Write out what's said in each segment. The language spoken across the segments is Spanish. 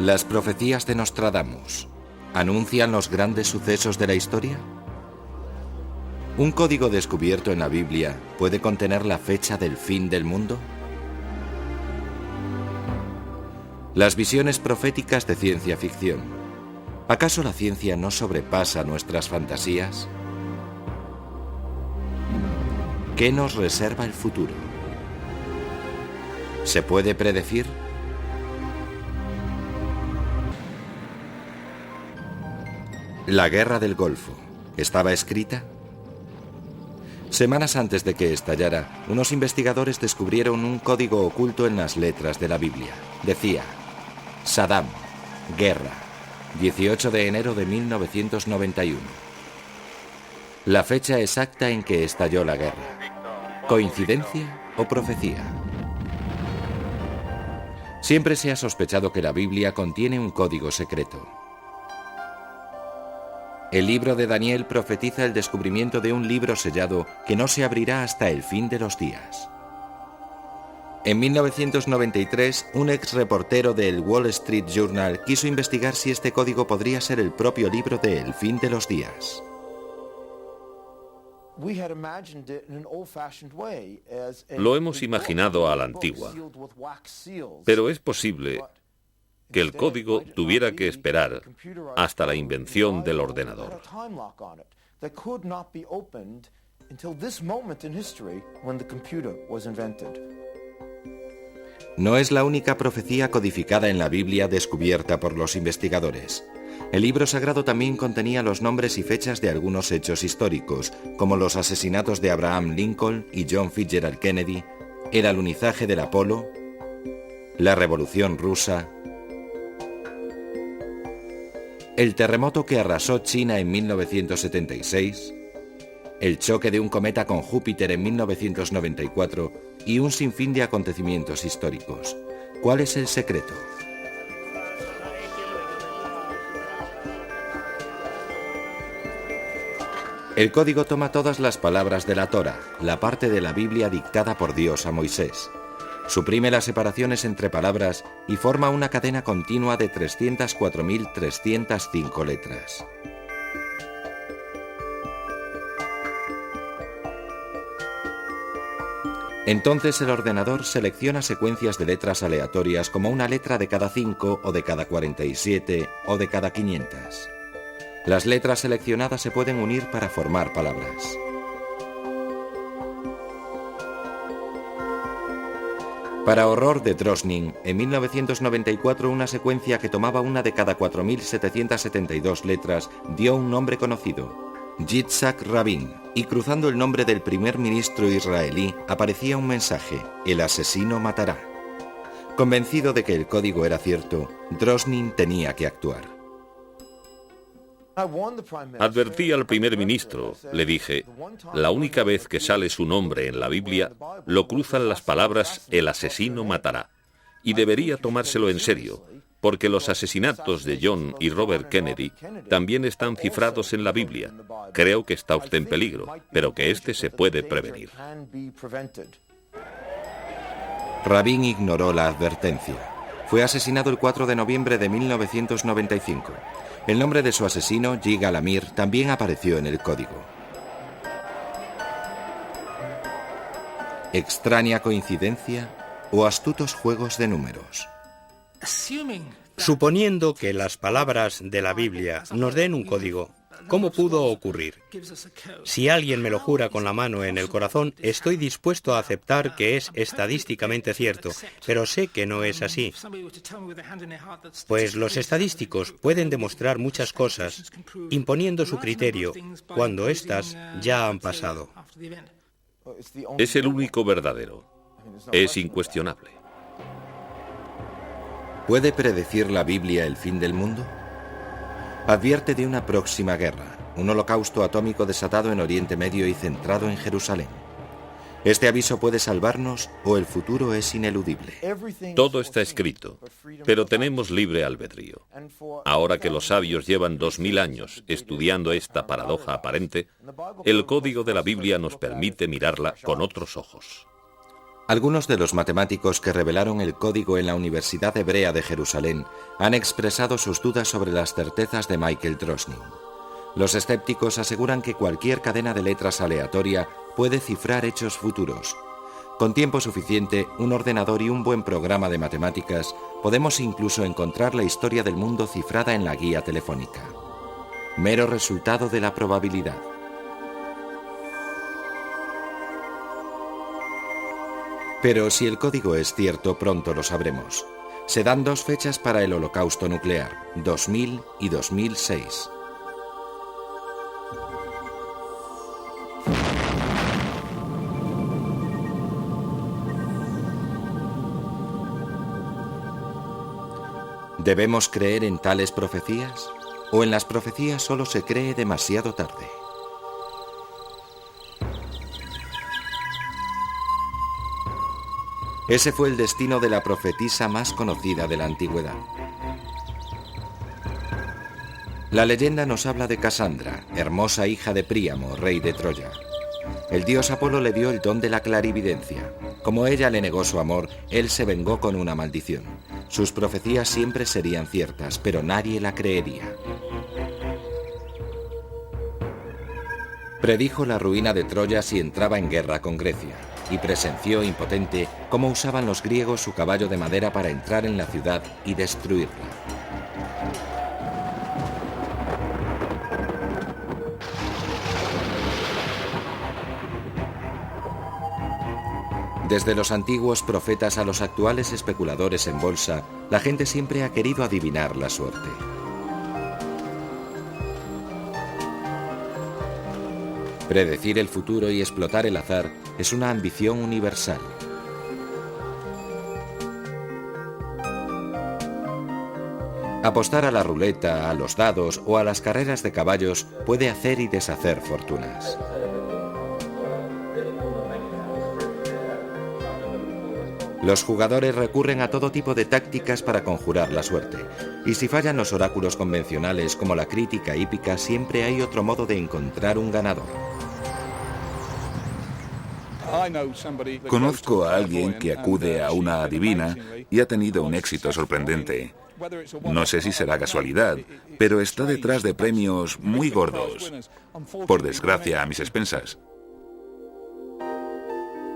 ¿Las profecías de Nostradamus anuncian los grandes sucesos de la historia? ¿Un código descubierto en la Biblia puede contener la fecha del fin del mundo? Las visiones proféticas de ciencia ficción. ¿Acaso la ciencia no sobrepasa nuestras fantasías? ¿Qué nos reserva el futuro? ¿Se puede predecir? La Guerra del Golfo, ¿estaba escrita? Semanas antes de que estallara, unos investigadores descubrieron un código oculto en las letras de la Biblia. Decía: Saddam, guerra, 18 de enero de 1991. La fecha exacta en que estalló la guerra. ¿Coincidencia o profecía? Siempre se ha sospechado que la Biblia contiene un código secreto. El libro de Daniel profetiza el descubrimiento de un libro sellado que no se abrirá hasta el fin de los días. En 1993, un ex reportero del Wall Street Journal quiso investigar si este código podría ser el propio libro de El fin de los días. Lo hemos imaginado a la antigua, pero es posible que el código tuviera que esperar hasta la invención del ordenador. No es la única profecía codificada en la Biblia descubierta por los investigadores. El libro sagrado también contenía los nombres y fechas de algunos hechos históricos, como los asesinatos de Abraham Lincoln y John Fitzgerald Kennedy, el alunizaje del Apolo, la Revolución Rusa, el terremoto que arrasó China en 1976, el choque de un cometa con Júpiter en 1994 y un sinfín de acontecimientos históricos. ¿Cuál es el secreto? El código toma todas las palabras de la Torá, la parte de la Biblia dictada por Dios a Moisés. Suprime las separaciones entre palabras y forma una cadena continua de 304.305 letras. Entonces el ordenador selecciona secuencias de letras aleatorias como una letra de cada 5 o de cada 47 o de cada 500. Las letras seleccionadas se pueden unir para formar palabras. Para horror de Drosnin, en 1994 una secuencia que tomaba una de cada 4.772 letras dio un nombre conocido, Yitzhak Rabin, y cruzando el nombre del primer ministro israelí aparecía un mensaje: el asesino matará. Convencido de que el código era cierto, Drosnin tenía que actuar. Advertí al primer ministro, le dije, la única vez que sale su nombre en la Biblia, lo cruzan las palabras el asesino matará, y debería tomárselo en serio, porque los asesinatos de John y Robert Kennedy también están cifrados en la Biblia. Creo que está usted en peligro, pero que este se puede prevenir. Rabin ignoró la advertencia. Fue asesinado el 4 de noviembre de 1995. El nombre de su asesino, Yigal Amir, también apareció en el código. ¿Extraña coincidencia o astutos juegos de números? Suponiendo que las palabras de la Biblia nos den un código, ¿cómo pudo ocurrir? Si alguien me lo jura con la mano en el corazón, estoy dispuesto a aceptar que es estadísticamente cierto, pero sé que no es así. Pues los estadísticos pueden demostrar muchas cosas imponiendo su criterio cuando éstas ya han pasado. Es el único verdadero. Es incuestionable. ¿Puede predecir la Biblia el fin del mundo? Advierte de una próxima guerra, un holocausto atómico desatado en Oriente Medio y centrado en Jerusalén. Este aviso puede salvarnos o el futuro es ineludible. Todo está escrito, pero tenemos libre albedrío. Ahora que los sabios llevan 2000 años estudiando esta paradoja aparente, el código de la Biblia nos permite mirarla con otros ojos. Algunos de los matemáticos que revelaron el código en la Universidad Hebrea de Jerusalén han expresado sus dudas sobre las certezas de Michael Drosnin. Los escépticos aseguran que cualquier cadena de letras aleatoria puede cifrar hechos futuros. Con tiempo suficiente, un ordenador y un buen programa de matemáticas, podemos incluso encontrar la historia del mundo cifrada en la guía telefónica. Mero resultado de la probabilidad. Pero si el código es cierto, pronto lo sabremos. Se dan 2 fechas para el holocausto nuclear, 2000 y 2006. ¿Debemos creer en tales profecías? ¿O en las profecías solo se cree demasiado tarde? Ese fue el destino de la profetisa más conocida de la antigüedad. La leyenda nos habla de Casandra, hermosa hija de Príamo, rey de Troya. El dios Apolo le dio el don de la clarividencia. Como ella le negó su amor, él se vengó con una maldición. Sus profecías siempre serían ciertas, pero nadie la creería. Predijo la ruina de Troya si entraba en guerra con Grecia, y presenció impotente cómo usaban los griegos su caballo de madera para entrar en la ciudad y destruirla. Desde los antiguos profetas a los actuales especuladores en bolsa, la gente siempre ha querido adivinar la suerte. Predecir el futuro y explotar el azar es una ambición universal. Apostar a la ruleta, a los dados o a las carreras de caballos puede hacer y deshacer fortunas. Los jugadores recurren a todo tipo de tácticas para conjurar la suerte, y si fallan los oráculos convencionales como la crítica hípica, siempre hay otro modo de encontrar un ganador. Conozco a alguien que acude a una adivina y ha tenido un éxito sorprendente. No sé si será casualidad, pero está detrás de premios muy gordos. Por desgracia, a mis expensas.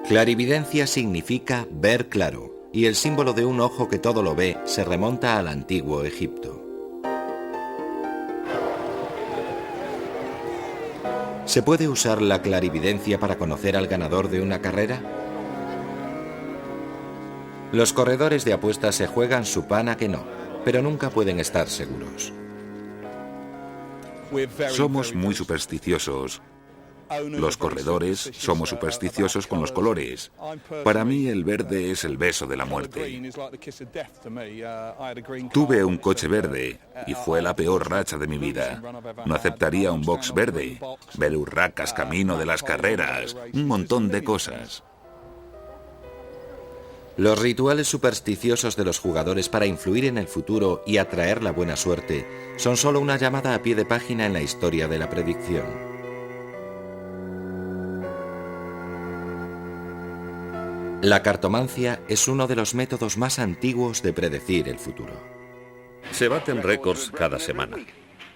Clarividencia significa ver claro, y el símbolo de un ojo que todo lo ve se remonta al antiguo Egipto. ¿Se puede usar la clarividencia para conocer al ganador de una carrera? Los corredores de apuestas se juegan su pan a que no, pero nunca pueden estar seguros. Somos muy supersticiosos. Los corredores somos supersticiosos con los colores. Para mí el verde es el beso de la muerte. Tuve un coche verde y fue la peor racha de mi vida. No aceptaría un box verde, ver urracas camino de las carreras, un montón de cosas. Los rituales supersticiosos de los jugadores para influir en el futuro y atraer la buena suerte son solo una llamada a pie de página en la historia de la predicción. La cartomancia es uno de los métodos más antiguos de predecir el futuro. Se baten récords cada semana.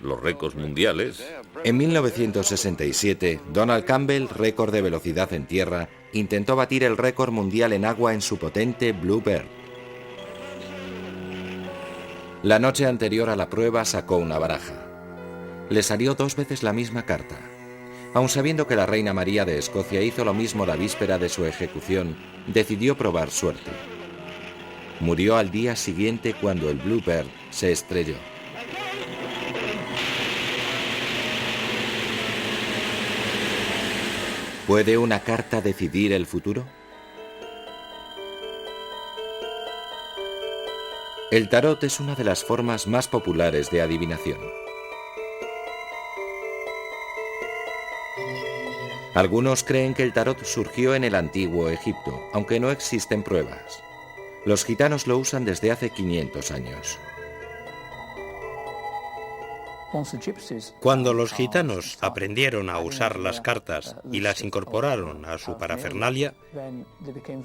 Los récords mundiales. En 1967, Donald Campbell, récord de velocidad en tierra, intentó batir el récord mundial en agua en su potente Bluebird. La noche anterior a la prueba sacó una baraja. Le salió 2 veces la misma carta. Aun sabiendo que la reina María de Escocia hizo lo mismo la víspera de su ejecución, decidió probar suerte. Murió al día siguiente cuando el Bluebird se estrelló. ¿Puede una carta decidir el futuro? El tarot es una de las formas más populares de adivinación. Algunos creen que el tarot surgió en el antiguo Egipto, aunque no existen pruebas. Los gitanos lo usan desde hace 500 años. Cuando los gitanos aprendieron a usar las cartas y las incorporaron a su parafernalia,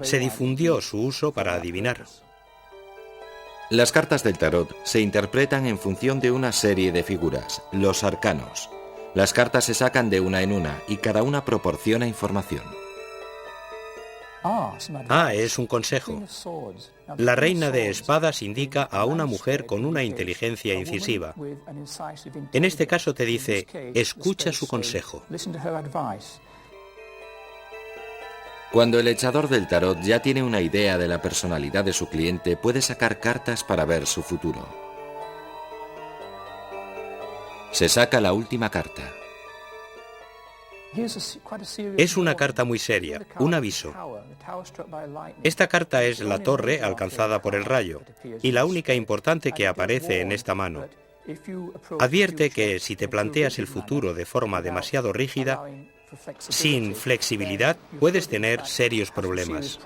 se difundió su uso para adivinar. Las cartas del tarot se interpretan en función de una serie de figuras, los arcanos. Las cartas se sacan de una en una y cada una proporciona información. Es un consejo. La reina de espadas indica a una mujer con una inteligencia incisiva. En este caso te dice, escucha su consejo. Cuando el echador del tarot ya tiene una idea de la personalidad de su cliente, puede sacar cartas para ver su futuro. Se saca la última carta. Es una carta muy seria, un aviso. Esta carta es la torre alcanzada por el rayo, y la única importante que aparece en esta mano. Advierte que si te planteas el futuro de forma demasiado rígida, sin flexibilidad, puedes tener serios problemas.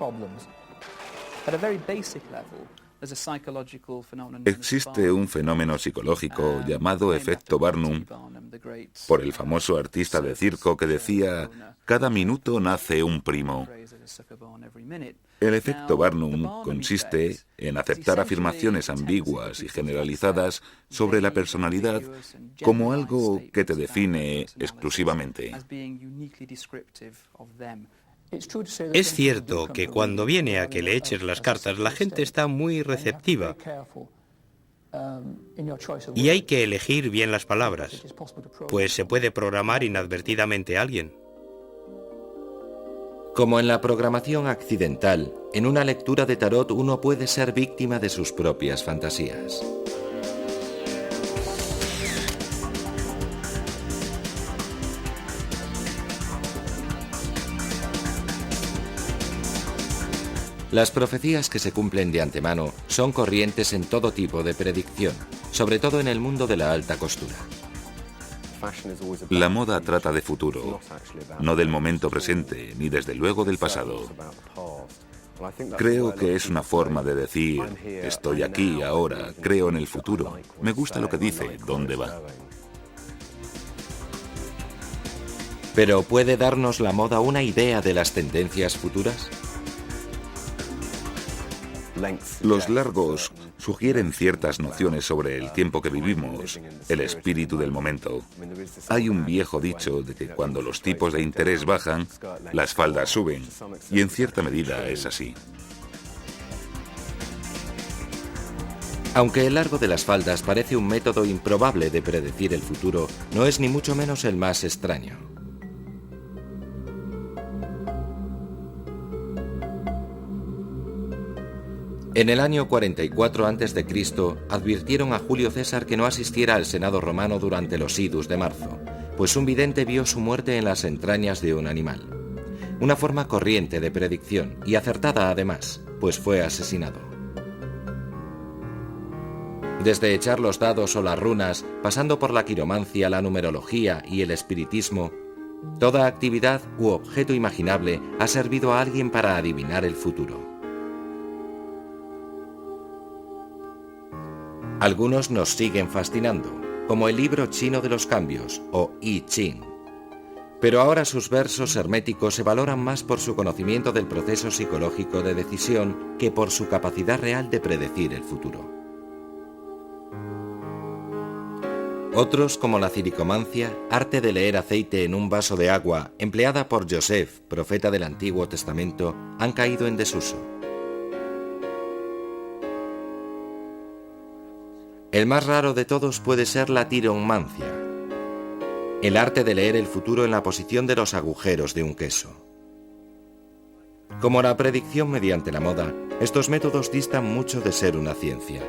Existe un fenómeno psicológico llamado efecto Barnum, por el famoso artista de circo que decía, cada minuto nace un primo. El efecto Barnum consiste en aceptar afirmaciones ambiguas y generalizadas sobre la personalidad como algo que te define exclusivamente. Es cierto que cuando viene a que le eches las cartas, la gente está muy receptiva y hay que elegir bien las palabras, pues se puede programar inadvertidamente a alguien. Como en la programación accidental, en una lectura de tarot uno puede ser víctima de sus propias fantasías. Las profecías que se cumplen de antemano son corrientes en todo tipo de predicción, sobre todo en el mundo de la alta costura. La moda trata de futuro, no del momento presente, ni desde luego del pasado. Creo que es una forma de decir, estoy aquí, ahora, creo en el futuro. Me gusta lo que dice, ¿dónde va? ¿Pero puede darnos la moda una idea de las tendencias futuras? Los largos sugieren ciertas nociones sobre el tiempo que vivimos, el espíritu del momento. Hay un viejo dicho de que cuando los tipos de interés bajan, las faldas suben, y en cierta medida es así. Aunque el largo de las faldas parece un método improbable de predecir el futuro, no es ni mucho menos el más extraño. En el año 44 a.C. advirtieron a Julio César que no asistiera al Senado romano durante los idus de marzo, pues un vidente vio su muerte en las entrañas de un animal. Una forma corriente de predicción, y acertada además, pues fue asesinado. Desde echar los dados o las runas, pasando por la quiromancia, la numerología y el espiritismo, toda actividad u objeto imaginable ha servido a alguien para adivinar el futuro. Algunos nos siguen fascinando, como el libro chino de los cambios, o I Ching. Pero ahora sus versos herméticos se valoran más por su conocimiento del proceso psicológico de decisión que por su capacidad real de predecir el futuro. Otros, como la ciricomancia, arte de leer aceite en un vaso de agua, empleada por Joseph, profeta del Antiguo Testamento, han caído en desuso. El más raro de todos puede ser la tiromancia, el arte de leer el futuro en la posición de los agujeros de un queso. Como la predicción mediante la moda, estos métodos distan mucho de ser una ciencia.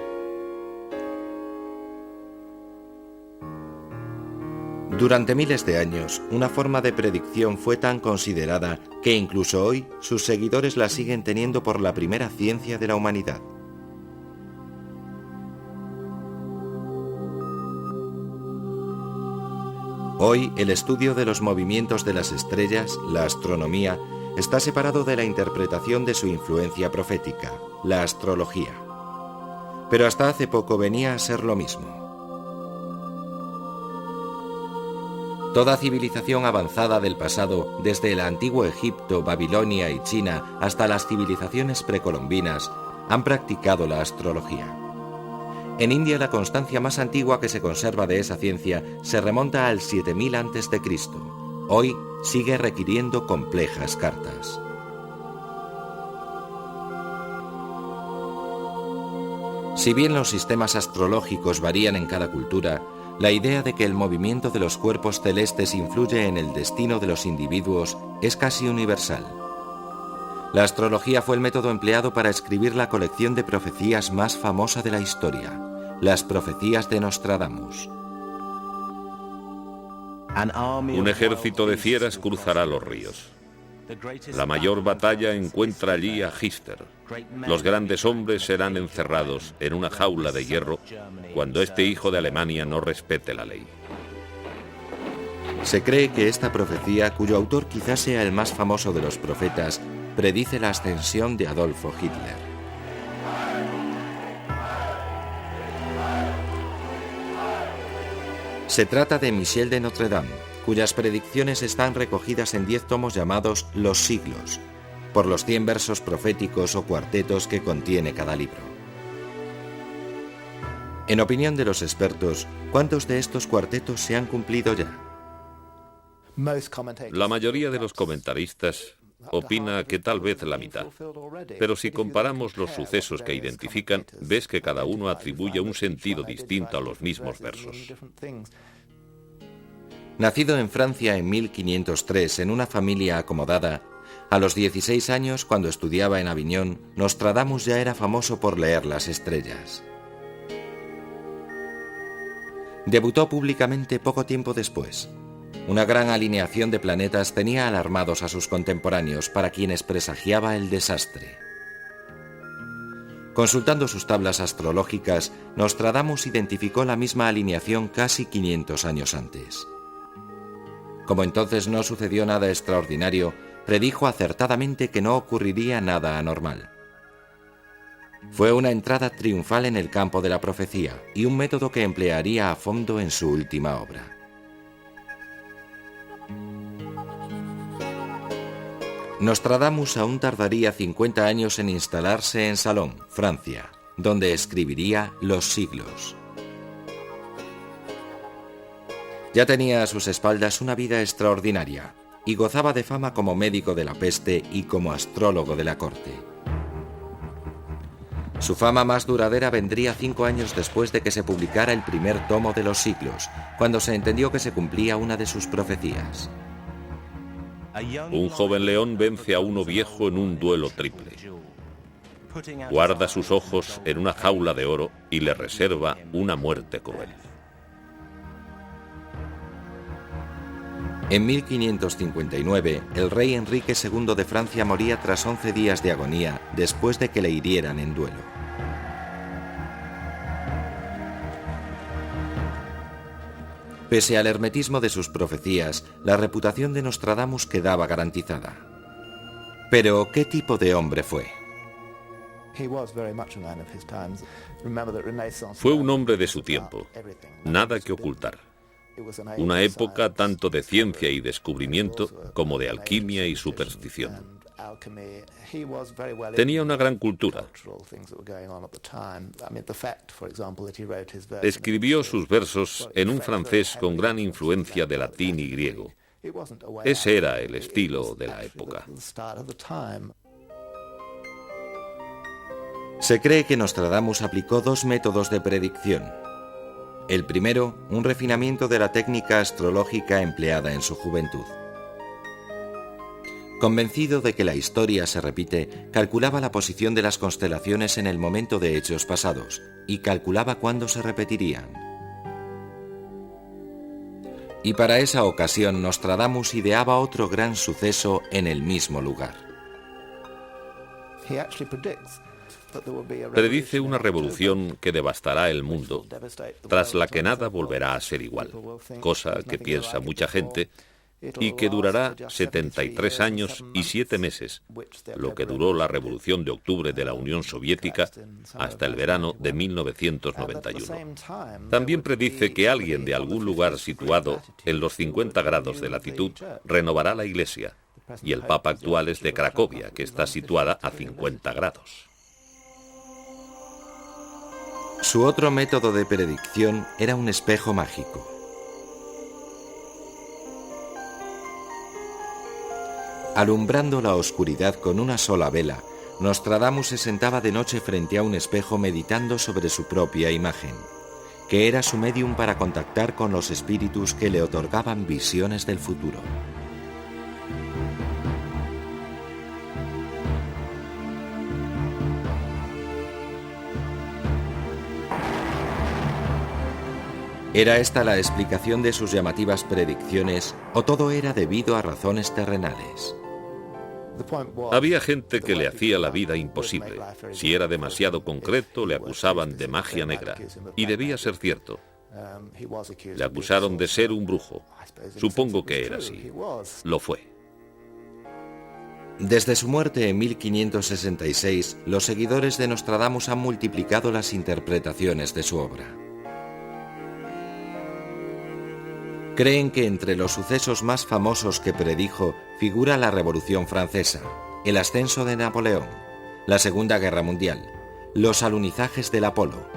Durante miles de años, una forma de predicción fue tan considerada que incluso hoy sus seguidores la siguen teniendo por la primera ciencia de la humanidad. Hoy, el estudio de los movimientos de las estrellas, la astronomía, está separado de la interpretación de su influencia profética, la astrología. Pero hasta hace poco venía a ser lo mismo. Toda civilización avanzada del pasado, desde el antiguo Egipto, Babilonia y China hasta las civilizaciones precolombinas, han practicado la astrología. En India, la constancia más antigua que se conserva de esa ciencia se remonta al 7000 a.C. Hoy sigue requiriendo complejas cartas. Si bien los sistemas astrológicos varían en cada cultura, la idea de que el movimiento de los cuerpos celestes influye en el destino de los individuos es casi universal. La astrología fue el método empleado para escribir la colección de profecías más famosa de la historia, las profecías de Nostradamus. Un ejército de fieras cruzará los ríos. La mayor batalla encuentra allí a Hitler. Los grandes hombres serán encerrados en una jaula de hierro cuando este hijo de Alemania no respete la ley. Se cree que esta profecía, cuyo autor quizás sea el más famoso de los profetas, predice la ascensión de Adolfo Hitler. Se trata de Michel de Notre Dame, cuyas predicciones están recogidas en 10 tomos llamados Los Siglos, por los 100 versos proféticos o cuartetos que contiene cada libro. En opinión de los expertos, ¿cuántos de estos cuartetos se han cumplido ya? La mayoría de los comentaristas opina que tal vez la mitad, pero si comparamos los sucesos que identifican, ves que cada uno atribuye un sentido distinto a los mismos versos. Nacido en Francia en 1503 en una familia acomodada, a los 16 años, cuando estudiaba en Aviñón, Nostradamus ya era famoso por leer las estrellas. Debutó públicamente poco tiempo después. Una gran alineación de planetas tenía alarmados a sus contemporáneos, para quienes presagiaba el desastre. Consultando sus tablas astrológicas, Nostradamus identificó la misma alineación casi 500 años antes. Como entonces no sucedió nada extraordinario, predijo acertadamente que no ocurriría nada anormal. Fue una entrada triunfal en el campo de la profecía y un método que emplearía a fondo en su última obra. Nostradamus aún tardaría 50 años en instalarse en Salon, Francia, donde escribiría Los Siglos. Ya tenía a sus espaldas una vida extraordinaria y gozaba de fama como médico de la peste y como astrólogo de la corte. Su fama más duradera vendría 5 años después de que se publicara el primer tomo de Los Siglos, cuando se entendió que se cumplía una de sus profecías. Un joven león vence a uno viejo en un duelo triple. Guarda sus ojos en una jaula de oro y le reserva una muerte cruel. En 1559, el rey Enrique II de Francia moría tras 11 días de agonía después de que le hirieran en duelo. Pese al hermetismo de sus profecías, la reputación de Nostradamus quedaba garantizada. Pero, ¿qué tipo de hombre fue? Fue un hombre de su tiempo, nada que ocultar. Una época tanto de ciencia y descubrimiento como de alquimia y superstición. Tenía una gran cultura. Escribió sus versos en un francés con gran influencia de latín y griego. Ese era el estilo de la época. Se cree que Nostradamus aplicó 2 métodos de predicción. El primero, un refinamiento de la técnica astrológica empleada en su juventud. Convencido de que la historia se repite, calculaba la posición de las constelaciones en el momento de hechos pasados y calculaba cuándo se repetirían. Y para esa ocasión Nostradamus ideaba otro gran suceso en el mismo lugar. Predice una revolución que devastará el mundo, tras la que nada volverá a ser igual, cosa que piensa mucha gente y que durará 73 años y 7 meses, lo que duró la Revolución de Octubre de la Unión Soviética hasta el verano de 1991. También predice que alguien de algún lugar situado en los 50 grados de latitud renovará la iglesia, y el Papa actual es de Cracovia, que está situada a 50 grados. Su otro método de predicción era un espejo mágico. Alumbrando la oscuridad con una sola vela, Nostradamus se sentaba de noche frente a un espejo meditando sobre su propia imagen, que era su medium para contactar con los espíritus que le otorgaban visiones del futuro. ¿Era esta la explicación de sus llamativas predicciones o todo era debido a razones terrenales? Había gente que le hacía la vida imposible. Si era demasiado concreto, le acusaban de magia negra. Y debía ser cierto. Le acusaron de ser un brujo. Supongo que era así. Lo fue. Desde su muerte en 1566, los seguidores de Nostradamus han multiplicado las interpretaciones de su obra. Creen que entre los sucesos más famosos que predijo figura la Revolución Francesa, el ascenso de Napoleón, la Segunda Guerra Mundial, los alunizajes del Apolo,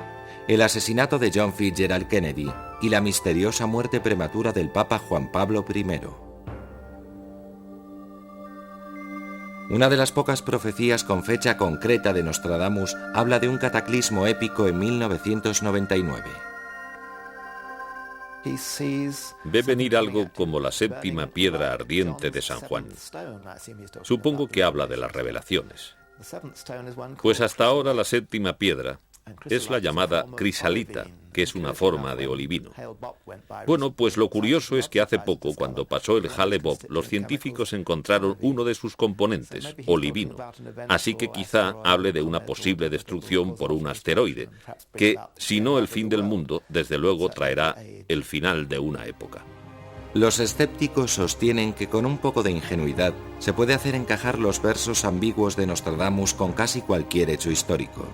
el asesinato de John Fitzgerald Kennedy y la misteriosa muerte prematura del Papa Juan Pablo I. Una de las pocas profecías con fecha concreta de Nostradamus habla de un cataclismo épico en 1999. Ve venir algo como la séptima piedra ardiente de San Juan. Supongo que habla de las revelaciones. Pues hasta ahora la séptima piedra es la llamada crisalita, que es una forma de olivino. Bueno, pues lo curioso es que hace poco, cuando pasó el Hale-Bopp, los científicos encontraron uno de sus componentes, olivino. Así que quizá hable de una posible destrucción por un asteroide, que, si no el fin del mundo, desde luego traerá el final de una época. Los escépticos sostienen que con un poco de ingenuidad se puede hacer encajar los versos ambiguos de Nostradamus con casi cualquier hecho histórico.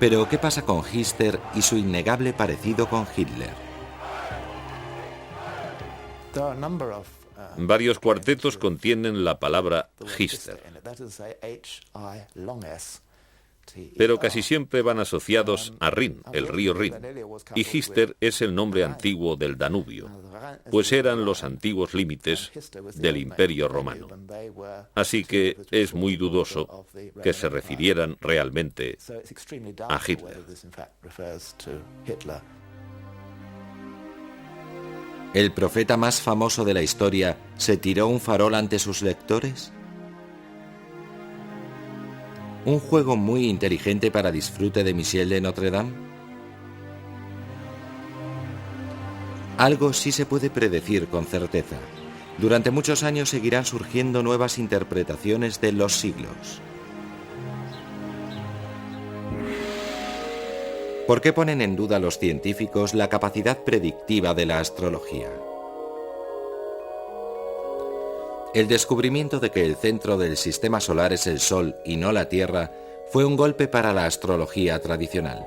Pero, ¿qué pasa con Hister y su innegable parecido con Hitler? Varios cuartetos contienen la palabra Hister, pero casi siempre van asociados a Rin, el río Rin, y Hister es el nombre antiguo del Danubio, pues eran los antiguos límites del Imperio Romano. Así que es muy dudoso que se refirieran realmente a Hitler. ¿El profeta más famoso de la historia se tiró un farol ante sus lectores? ¿Un juego muy inteligente para disfrute de Michel de Notre Dame? Algo sí se puede predecir con certeza. Durante muchos años seguirán surgiendo nuevas interpretaciones de los siglos. ¿Por qué ponen en duda los científicos la capacidad predictiva de la astrología? El descubrimiento de que el centro del sistema solar es el Sol y no la Tierra fue un golpe para la astrología tradicional.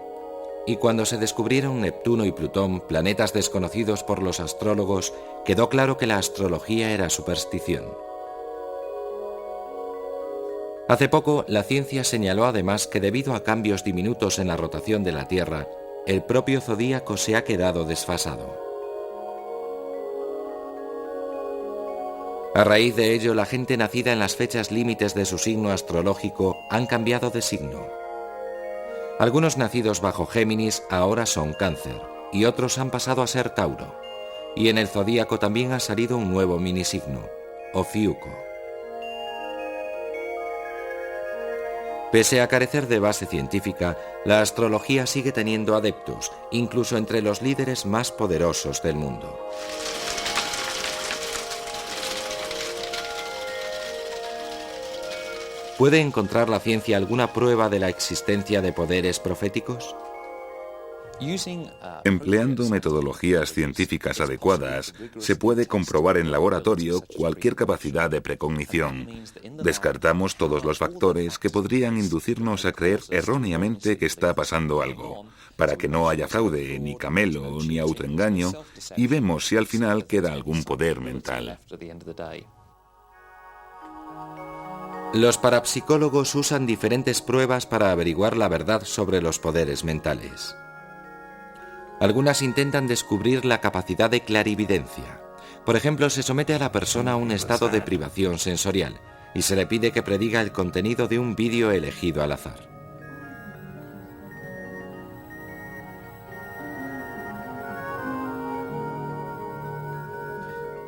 Y cuando se descubrieron Neptuno y Plutón, planetas desconocidos por los astrólogos, quedó claro que la astrología era superstición. Hace poco, la ciencia señaló además que debido a cambios diminutos en la rotación de la Tierra, el propio zodíaco se ha quedado desfasado. A raíz de ello, la gente nacida en las fechas límites de su signo astrológico han cambiado de signo. Algunos nacidos bajo Géminis ahora son Cáncer, y otros han pasado a ser Tauro. Y en el zodíaco también ha salido un nuevo minisigno, Ofiuco. Pese a carecer de base científica, la astrología sigue teniendo adeptos, incluso entre los líderes más poderosos del mundo. ¿Puede encontrar la ciencia alguna prueba de la existencia de poderes proféticos? Empleando metodologías científicas adecuadas, se puede comprobar en laboratorio cualquier capacidad de precognición. Descartamos todos los factores que podrían inducirnos a creer erróneamente que está pasando algo, para que no haya fraude, ni camelo, ni autoengaño, y vemos si al final queda algún poder mental. Los parapsicólogos usan diferentes pruebas para averiguar la verdad sobre los poderes mentales. Algunas intentan descubrir la capacidad de clarividencia. Por ejemplo, se somete a la persona a un estado de privación sensorial y se le pide que prediga el contenido de un vídeo elegido al azar.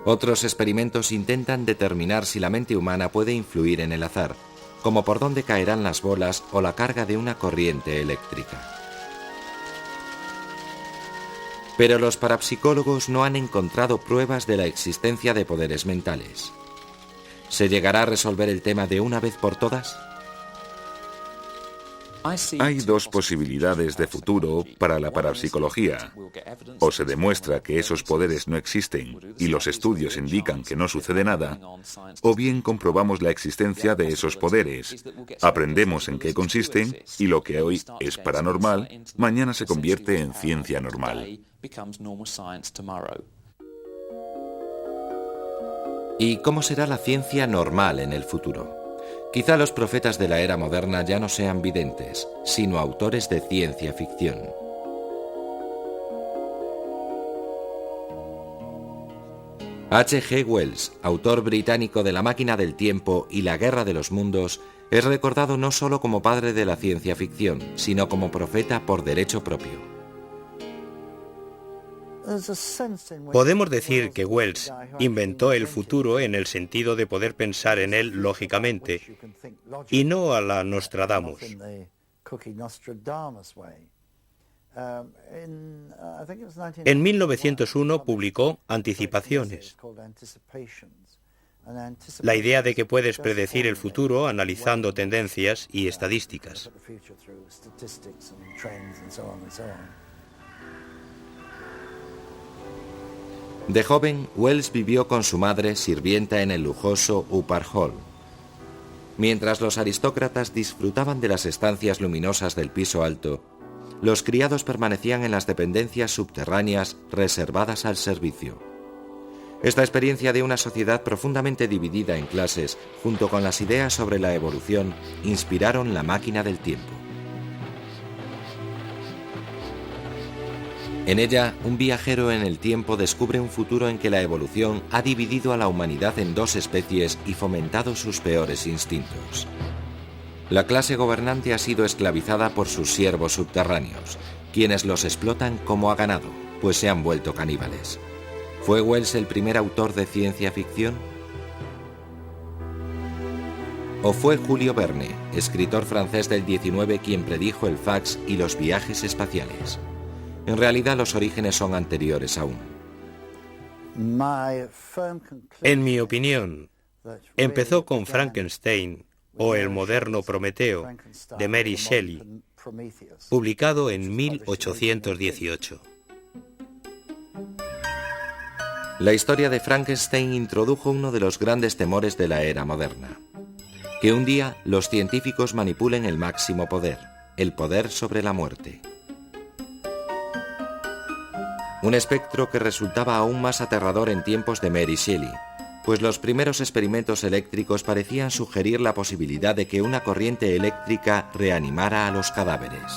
Otros experimentos intentan determinar si la mente humana puede influir en el azar, como por dónde caerán las bolas o la carga de una corriente eléctrica. Pero los parapsicólogos no han encontrado pruebas de la existencia de poderes mentales. ¿Se llegará a resolver el tema de una vez por todas? Hay dos posibilidades de futuro para la parapsicología. O se demuestra que esos poderes no existen y los estudios indican que no sucede nada, o bien comprobamos la existencia de esos poderes, aprendemos en qué consisten y lo que hoy es paranormal, mañana se convierte en ciencia normal. ¿Y cómo será la ciencia normal en el futuro? Quizá los profetas de la era moderna ya no sean videntes, sino autores de ciencia ficción. H.G. Wells, autor británico de La máquina del tiempo y La guerra de los mundos, es recordado no solo como padre de la ciencia ficción, sino como profeta por derecho propio. Podemos decir que Wells inventó el futuro en el sentido de poder pensar en él lógicamente, y no a la Nostradamus. En 1901 publicó Anticipaciones. La idea de que puedes predecir el futuro analizando tendencias y estadísticas. De joven, Wells vivió con su madre sirvienta en el lujoso Upper Hall. Mientras los aristócratas disfrutaban de las estancias luminosas del piso alto, los criados permanecían en las dependencias subterráneas reservadas al servicio. Esta experiencia de una sociedad profundamente dividida en clases, junto con las ideas sobre la evolución, inspiraron La máquina del tiempo. En ella, un viajero en el tiempo descubre un futuro en que la evolución ha dividido a la humanidad en dos especies y fomentado sus peores instintos. La clase gobernante ha sido esclavizada por sus siervos subterráneos, quienes los explotan como a ganado, pues se han vuelto caníbales. ¿Fue Wells el primer autor de ciencia ficción? ¿O fue Julio Verne, escritor francés del 19, quien predijo el fax y los viajes espaciales? En realidad los orígenes son anteriores aún. En mi opinión, empezó con Frankenstein o El moderno Prometeo de Mary Shelley, publicado en 1818. La historia de Frankenstein introdujo uno de los grandes temores de la era moderna: que un día los científicos manipulen el máximo poder, el poder sobre la muerte. Un espectro que resultaba aún más aterrador en tiempos de Mary Shelley, pues los primeros experimentos eléctricos parecían sugerir la posibilidad de que una corriente eléctrica reanimara a los cadáveres.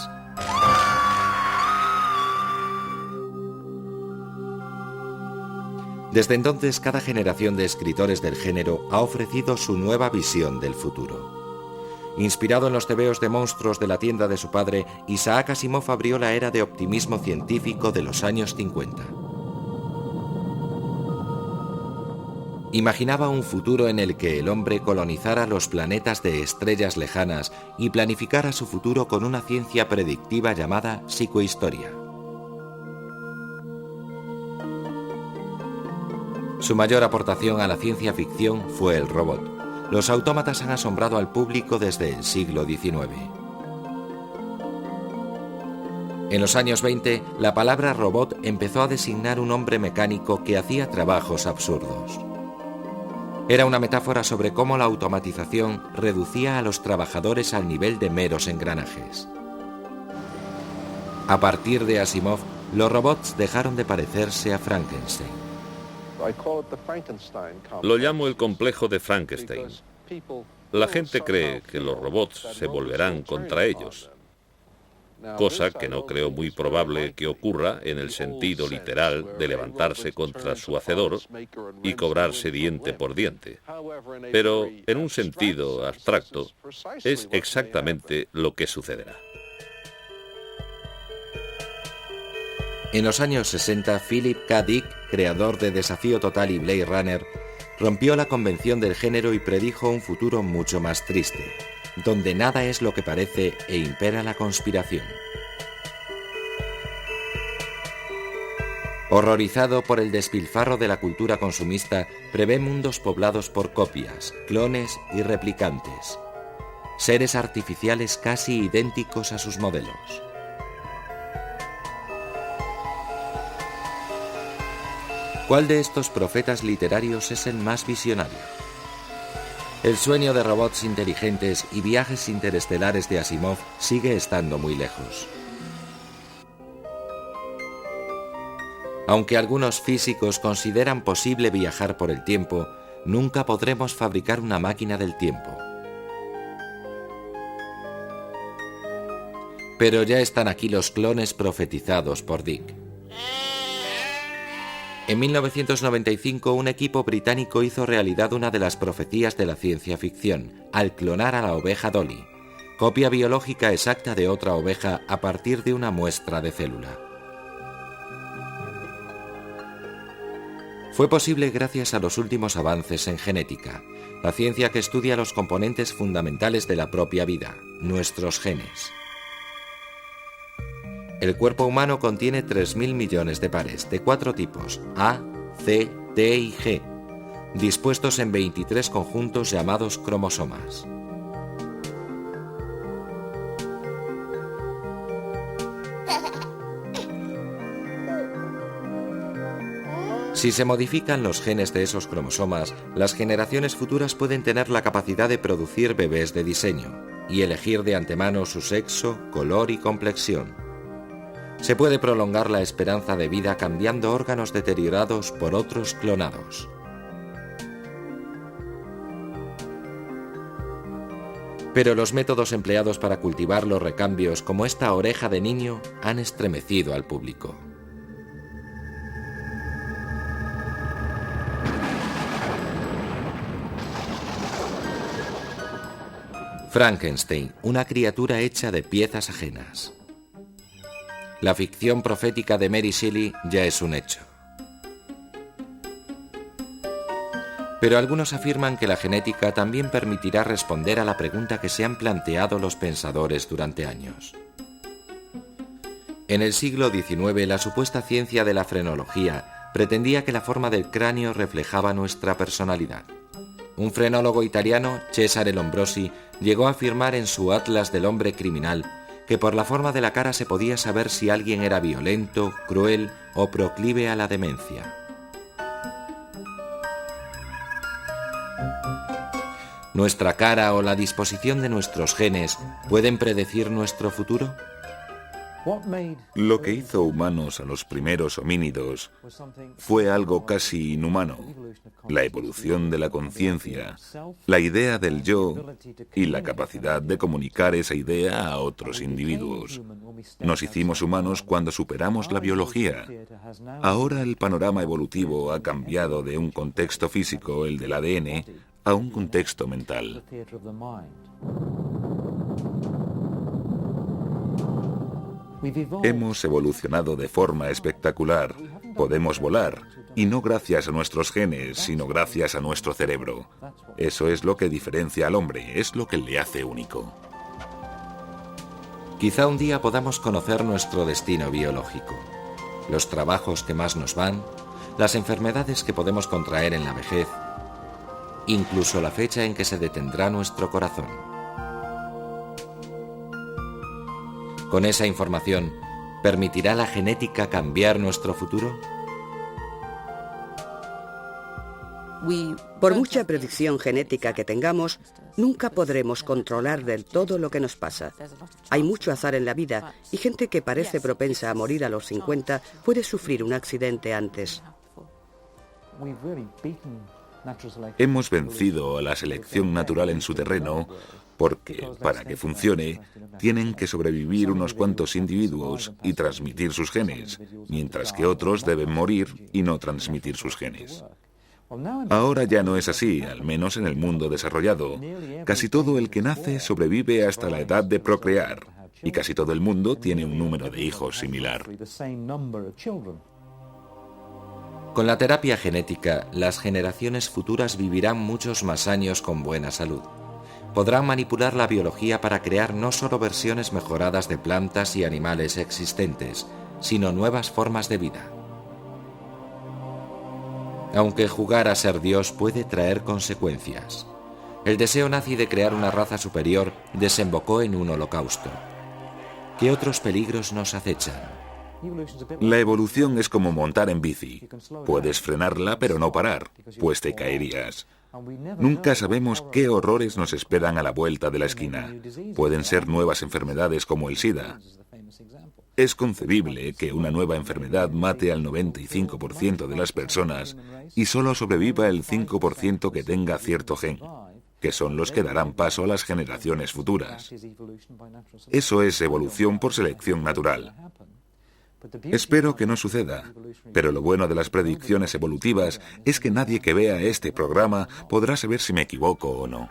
Desde entonces, cada generación de escritores del género ha ofrecido su nueva visión del futuro. Inspirado en los tebeos de monstruos de la tienda de su padre, Isaac Asimov abrió la era de optimismo científico de los años 50. Imaginaba un futuro en el que el hombre colonizara los planetas de estrellas lejanas y planificara su futuro con una ciencia predictiva llamada psicohistoria. Su mayor aportación a la ciencia ficción fue el robot. Los autómatas han asombrado al público desde el siglo XIX. En los años 20, la palabra robot empezó a designar un hombre mecánico que hacía trabajos absurdos. Era una metáfora sobre cómo la automatización reducía a los trabajadores al nivel de meros engranajes. A partir de Asimov, los robots dejaron de parecerse a Frankenstein. Lo llamo el complejo de Frankenstein. La gente cree que los robots se volverán contra ellos, cosa que no creo muy probable que ocurra en el sentido literal de levantarse contra su hacedor y cobrarse diente por diente. Pero en un sentido abstracto, es exactamente lo que sucederá. En los años 60, Philip K. Dick, creador de Desafío Total y Blade Runner, rompió la convención del género y predijo un futuro mucho más triste, donde nada es lo que parece e impera la conspiración. Horrorizado por el despilfarro de la cultura consumista, prevé mundos poblados por copias, clones y replicantes. Seres artificiales casi idénticos a sus modelos. ¿Cuál de estos profetas literarios es el más visionario? El sueño de robots inteligentes y viajes interestelares de Asimov sigue estando muy lejos. Aunque algunos físicos consideran posible viajar por el tiempo, nunca podremos fabricar una máquina del tiempo. Pero ya están aquí los clones profetizados por Dick. En 1995, un equipo británico hizo realidad una de las profecías de la ciencia ficción, al clonar a la oveja Dolly, copia biológica exacta de otra oveja a partir de una muestra de célula. Fue posible gracias a los últimos avances en genética, la ciencia que estudia los componentes fundamentales de la propia vida, nuestros genes. El cuerpo humano contiene 3.000 millones de pares, de 4 tipos, A, C, T y G, dispuestos en 23 conjuntos llamados cromosomas. Si se modifican los genes de esos cromosomas, las generaciones futuras pueden tener la capacidad de producir bebés de diseño y elegir de antemano su sexo, color y complexión. Se puede prolongar la esperanza de vida cambiando órganos deteriorados por otros clonados. Pero los métodos empleados para cultivar los recambios, como esta oreja de niño, han estremecido al público. Frankenstein, una criatura hecha de piezas ajenas. La ficción profética de Mary Shelley ya es un hecho. Pero algunos afirman que la genética también permitirá responder a la pregunta que se han planteado los pensadores durante años. En el siglo XIX, la supuesta ciencia de la frenología pretendía que la forma del cráneo reflejaba nuestra personalidad. Un frenólogo italiano, Cesare Lombrosi, llegó a afirmar en su Atlas del hombre criminal que por la forma de la cara se podía saber si alguien era violento, cruel o proclive a la demencia. ¿Nuestra cara o la disposición de nuestros genes pueden predecir nuestro futuro? Lo que hizo humanos a los primeros homínidos fue algo casi inhumano: la evolución de la conciencia, la idea del yo y la capacidad de comunicar esa idea a otros individuos. Nos hicimos humanos cuando superamos la biología. Ahora el panorama evolutivo ha cambiado de un contexto físico, el del ADN, a un contexto mental. Hemos evolucionado de forma espectacular. Podemos volar, y no gracias a nuestros genes, sino gracias a nuestro cerebro. Eso es lo que diferencia al hombre, es lo que le hace único. Quizá un día podamos conocer nuestro destino biológico, los trabajos que más nos van, las enfermedades que podemos contraer en la vejez, incluso la fecha en que se detendrá nuestro corazón. Con esa información, ¿Permitirá la genética cambiar nuestro futuro? Por mucha predicción genética que tengamos, nunca podremos controlar del todo lo que nos pasa. Hay mucho azar en la vida y gente que parece propensa a morir a los 50 puede sufrir un accidente antes. Hemos vencido a la selección natural en su terreno porque, para que funcione, tienen que sobrevivir unos cuantos individuos y transmitir sus genes, mientras que otros deben morir y no transmitir sus genes. Ahora ya no es así, al menos en el mundo desarrollado. Casi todo el que nace sobrevive hasta la edad de procrear, y casi todo el mundo tiene un número de hijos similar. Con la terapia genética, las generaciones futuras vivirán muchos más años con buena salud. Podrán manipular la biología para crear no solo versiones mejoradas de plantas y animales existentes, sino nuevas formas de vida. Aunque jugar a ser Dios puede traer consecuencias. El deseo nazi de crear una raza superior desembocó en un holocausto. ¿Qué otros peligros nos acechan? La evolución es como montar en bici. Puedes frenarla, pero no parar, pues te caerías. Nunca sabemos qué horrores nos esperan a la vuelta de la esquina. Pueden ser nuevas enfermedades como el SIDA. Es concebible que una nueva enfermedad mate al 95% de las personas y solo sobreviva el 5% que tenga cierto gen, que son los que darán paso a las generaciones futuras. Eso es evolución por selección natural. Espero que no suceda, pero lo bueno de las predicciones evolutivas es que nadie que vea este programa podrá saber si me equivoco o no.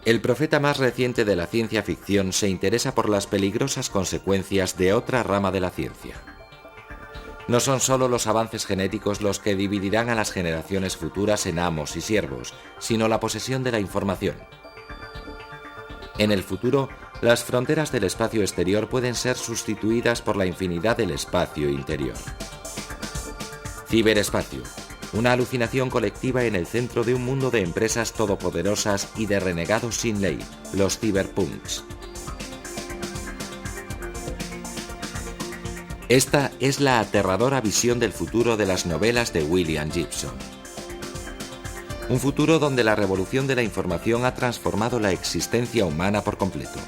El profeta más reciente de la ciencia ficción se interesa por las peligrosas consecuencias de otra rama de la ciencia. No son solo los avances genéticos los que dividirán a las generaciones futuras en amos y siervos, sino la posesión de la información. En el futuro, las fronteras del espacio exterior pueden ser sustituidas por la infinidad del espacio interior. Ciberespacio. Una alucinación colectiva en el centro de un mundo de empresas todopoderosas y de renegados sin ley, los ciberpunks. Esta es la aterradora visión del futuro de las novelas de William Gibson. Un futuro donde la revolución de la información ha transformado la existencia humana por completo.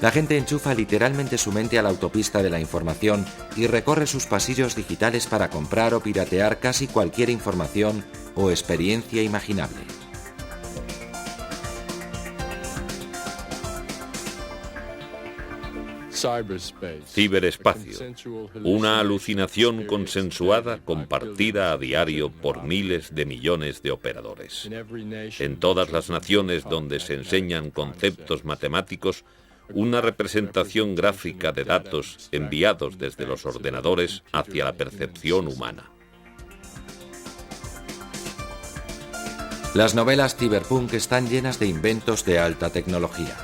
La gente enchufa literalmente su mente a la autopista de la información y recorre sus pasillos digitales para comprar o piratear casi cualquier información o experiencia imaginable. Ciberespacio. Una alucinación consensuada compartida a diario por miles de millones de operadores. En todas las naciones donde se enseñan conceptos matemáticos, una representación gráfica de datos enviados desde los ordenadores hacia la percepción humana. Las novelas cyberpunk están llenas de inventos de alta tecnología.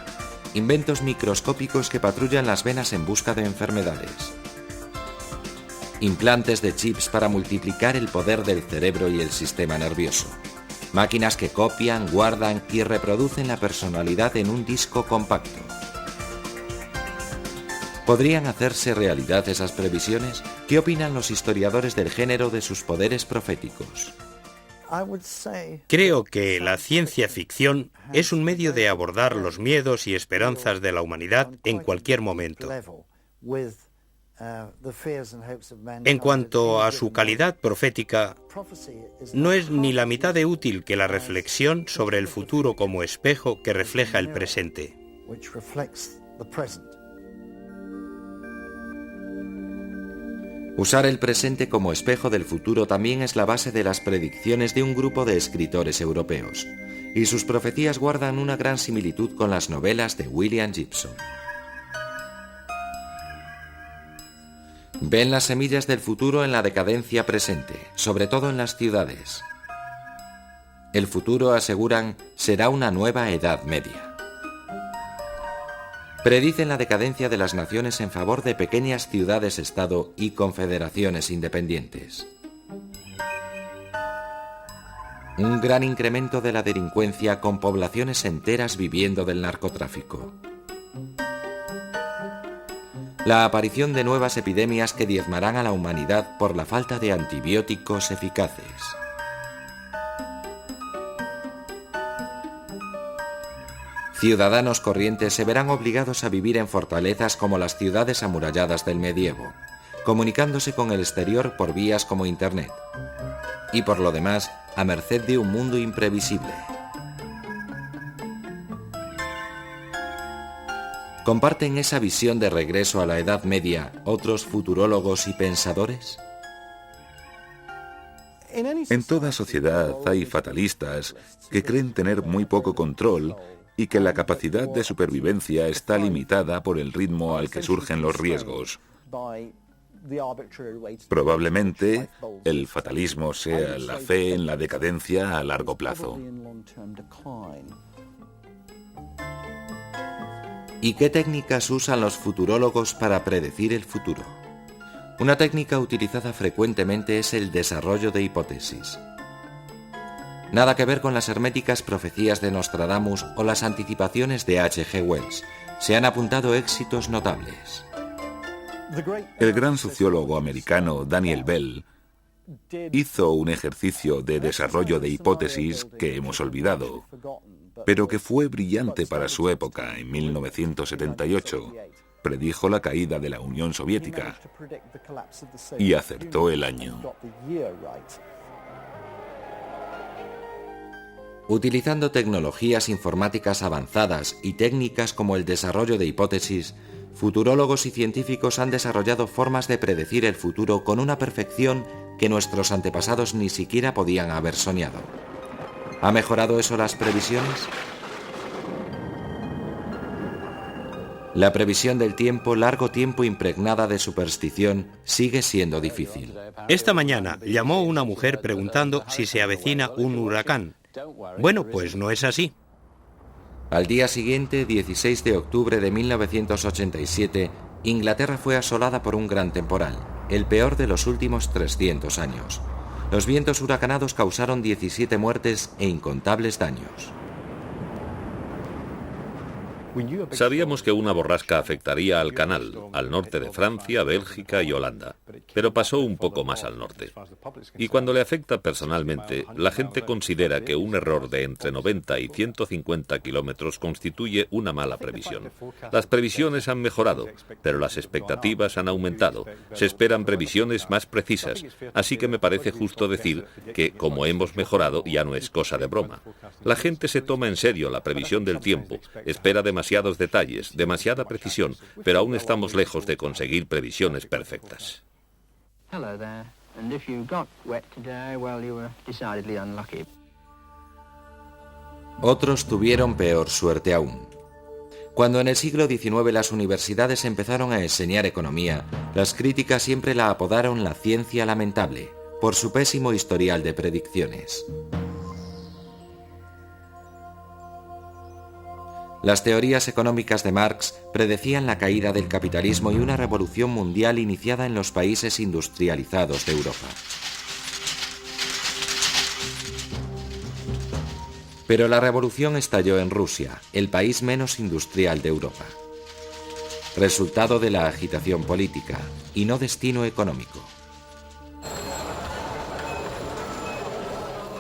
Inventos microscópicos que patrullan las venas en busca de enfermedades. Implantes de chips para multiplicar el poder del cerebro y el sistema nervioso. Máquinas que copian, guardan y reproducen la personalidad en un disco compacto. ¿Podrían hacerse realidad esas previsiones? ¿Qué opinan los historiadores del género de sus poderes proféticos? Creo que la ciencia ficción es un medio de abordar los miedos y esperanzas de la humanidad en cualquier momento. En cuanto a su calidad profética, no es ni la mitad de útil que la reflexión sobre el futuro como espejo que refleja el presente. Usar el presente como espejo del futuro también es la base de las predicciones de un grupo de escritores europeos, y sus profecías guardan una gran similitud con las novelas de William Gibson. Ven las semillas del futuro en la decadencia presente, sobre todo en las ciudades. El futuro, aseguran, será una nueva Edad Media. Predicen la decadencia de las naciones en favor de pequeñas ciudades-estado y confederaciones independientes. Un gran incremento de la delincuencia con poblaciones enteras viviendo del narcotráfico. la aparición de nuevas epidemias que diezmarán a la humanidad por la falta de antibióticos eficaces. Ciudadanos corrientes se verán obligados a vivir en fortalezas como las ciudades amuralladas del medievo, comunicándose con el exterior por vías como Internet, y por lo demás, a merced de un mundo imprevisible. ¿Comparten esa visión de regreso a la Edad Media otros futurólogos y pensadores? En toda sociedad hay fatalistas que creen tener muy poco control y que la capacidad de supervivencia está limitada por el ritmo al que surgen los riesgos. Probablemente el fatalismo sea la fe en la decadencia a largo plazo. ¿Y qué técnicas usan los futurólogos para predecir el futuro? Una técnica utilizada frecuentemente es el desarrollo de hipótesis. Nada que ver con las herméticas profecías de Nostradamus o las anticipaciones de H.G. Wells. Se han apuntado éxitos notables. El gran sociólogo americano Daniel Bell hizo un ejercicio de desarrollo de hipótesis que hemos olvidado, pero que fue brillante para su época. En 1978 predijo la caída de la Unión Soviética y acertó el año. Utilizando tecnologías informáticas avanzadas y técnicas como el desarrollo de hipótesis, futurólogos y científicos han desarrollado formas de predecir el futuro con una perfección que nuestros antepasados ni siquiera podían haber soñado. ¿Ha mejorado eso las previsiones? La previsión del tiempo, largo tiempo impregnada de superstición, sigue siendo difícil. Esta mañana llamó una mujer preguntando si se avecina un huracán. Bueno, pues no es así. Al día siguiente, 16 de octubre de 1987, Inglaterra fue asolada por un gran temporal, el peor de los últimos 300 años. Los vientos huracanados causaron 17 muertes e incontables daños. Sabíamos que una borrasca afectaría al canal, al norte de Francia, Bélgica y Holanda, pero pasó un poco más al norte. Y cuando le afecta personalmente, la gente considera que un error de entre 90 y 150 kilómetros constituye una mala previsión. Las previsiones han mejorado, pero las expectativas han aumentado. Se esperan previsiones más precisas, así que me parece justo decir que, como hemos mejorado, ya no es cosa de broma. La gente se toma en serio la previsión del tiempo, espera demasiados detalles, demasiada precisión, pero aún estamos lejos de conseguir previsiones perfectas. Otros tuvieron peor suerte aún. Cuando en el siglo XIX las universidades empezaron a enseñar economía, las críticas siempre la apodaron la ciencia lamentable, por su pésimo historial de predicciones. Las teorías económicas de Marx predecían la caída del capitalismo y una revolución mundial iniciada en los países industrializados de Europa. Pero la revolución estalló en Rusia, el país menos industrial de Europa. Resultado de la agitación política y no destino económico.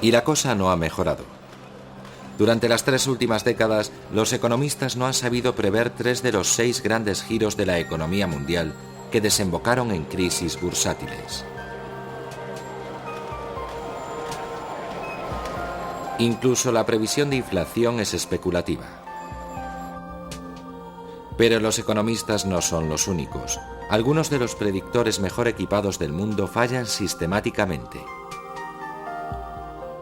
Y la cosa no ha mejorado. Durante las 3 últimas décadas, los economistas no han sabido prever 3 de los 6 grandes giros de la economía mundial que desembocaron en crisis bursátiles. Incluso la previsión de inflación es especulativa. Pero los economistas no son los únicos. Algunos de los predictores mejor equipados del mundo fallan sistemáticamente.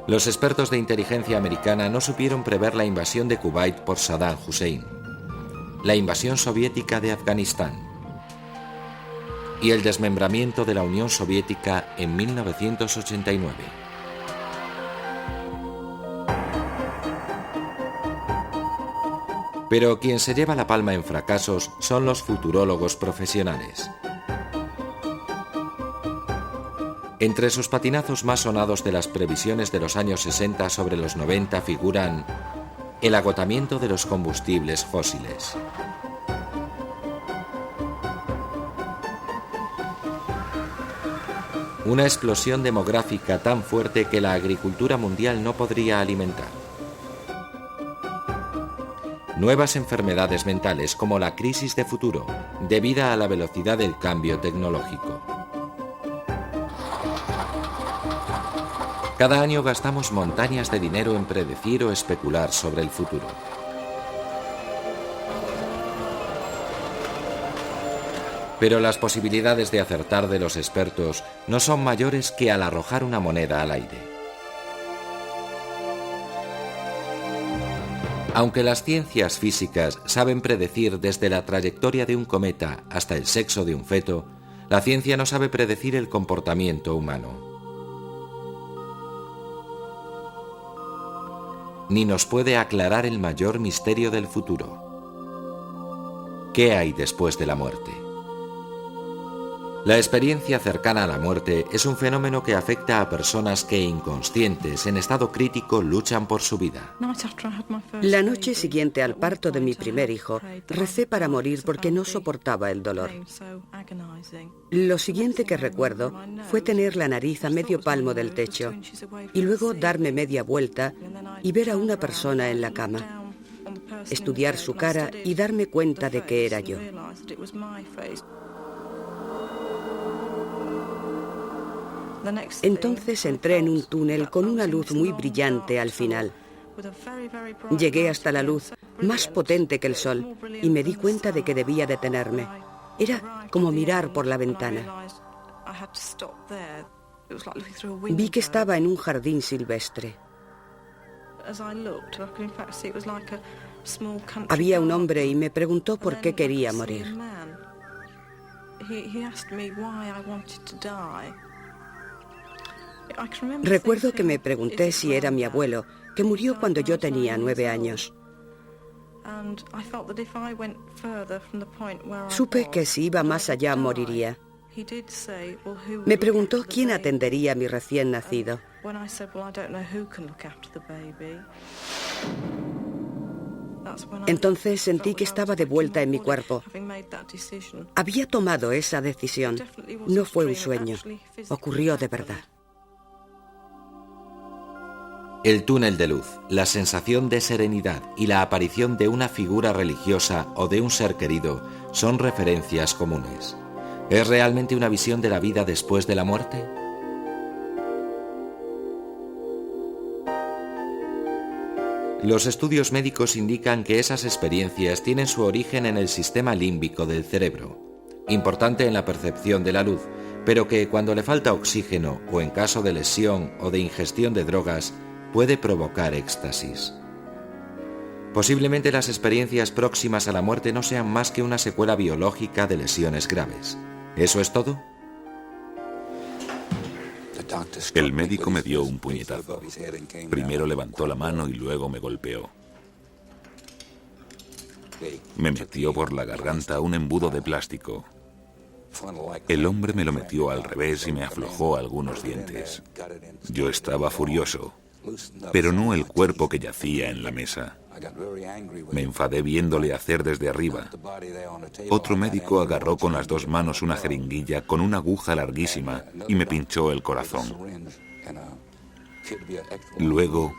Los expertos de inteligencia americana no supieron prever la invasión de Kuwait por Saddam Hussein, la invasión soviética de Afganistán y el desmembramiento de la Unión Soviética en 1989. Pero quien se lleva la palma en fracasos son los futurólogos profesionales. Entre sus patinazos más sonados de las previsiones de los años 60 sobre los 90 figuran el agotamiento de los combustibles fósiles, Una explosión demográfica tan fuerte que la agricultura mundial no podría alimentar. Nuevas enfermedades mentales como la crisis de futuro, debida a la velocidad del cambio tecnológico. Cada año gastamos montañas de dinero en predecir o especular sobre el futuro. Pero las posibilidades de acertar de los expertos no son mayores que al arrojar una moneda al aire. Aunque las ciencias físicas saben predecir desde la trayectoria de un cometa hasta el sexo de un feto, la ciencia no sabe predecir el comportamiento humano. Ni nos puede aclarar el mayor misterio del futuro. ¿Qué hay después de la muerte? La experiencia cercana a la muerte es un fenómeno que afecta a personas que, inconscientes, en estado crítico, luchan por su vida. La noche siguiente al parto de mi primer hijo, recé para morir porque no soportaba el dolor. Lo siguiente que recuerdo fue tener la nariz a medio palmo del techo y luego darme media vuelta y ver a una persona en la cama, estudiar su cara y darme cuenta de que era yo. Entonces entré en un túnel con una luz muy brillante al final. Llegué hasta la luz, más potente que el sol, y me di cuenta de que debía detenerme. Era como mirar por la ventana. Vi que estaba en un jardín silvestre. Había un hombre y me preguntó por qué quería morir. Recuerdo que me pregunté si era mi abuelo, que murió cuando yo tenía 9 años. Supe que si iba más allá moriría. Me preguntó quién atendería a mi recién nacido. Entonces sentí que estaba de vuelta en mi cuerpo. Había tomado esa decisión. No fue un sueño. Ocurrió de verdad. El túnel de luz, la sensación de serenidad y la aparición de una figura religiosa o de un ser querido son referencias comunes. ¿Es realmente una visión de la vida después de la muerte? Los estudios médicos indican que esas experiencias tienen su origen en el sistema límbico del cerebro, importante en la percepción de la luz, pero que cuando le falta oxígeno o en caso de lesión o de ingestión de drogas, puede provocar éxtasis. Posiblemente las experiencias próximas a la muerte no sean más que una secuela biológica de lesiones graves. ¿Eso es todo? El médico me dio un puñetazo. Primero levantó la mano y luego me golpeó. Me metió por la garganta un embudo de plástico. El hombre me lo metió al revés y me aflojó algunos dientes. Yo estaba furioso, pero no el cuerpo que yacía en la mesa. Me enfadé viéndole hacer desde arriba. Otro médico agarró con las 2 manos una jeringuilla con una aguja larguísima y me pinchó el corazón. Luego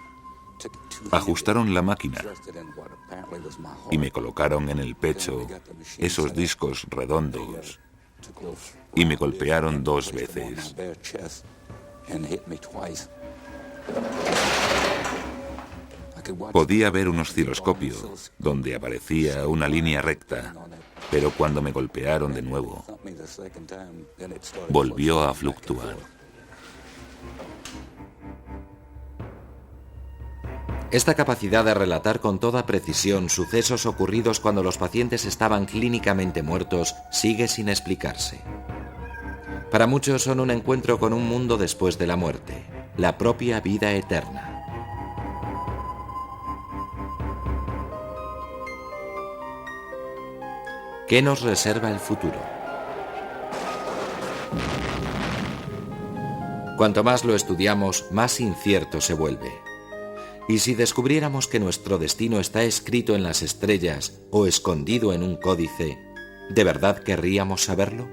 ajustaron la máquina y me colocaron en el pecho esos discos redondos y me golpearon 2 veces. Podía ver un osciloscopio donde aparecía una línea recta, pero cuando me golpearon de nuevo, volvió a fluctuar. Esta capacidad de relatar con toda precisión sucesos ocurridos cuando los pacientes estaban clínicamente muertos sigue sin explicarse. Para muchos son un encuentro con un mundo después de la muerte, la propia vida eterna. ¿Qué nos reserva el futuro? Cuanto más lo estudiamos, más incierto se vuelve. ¿Y si descubriéramos que nuestro destino está escrito en las estrellas o escondido en un códice, ¿de verdad querríamos saberlo?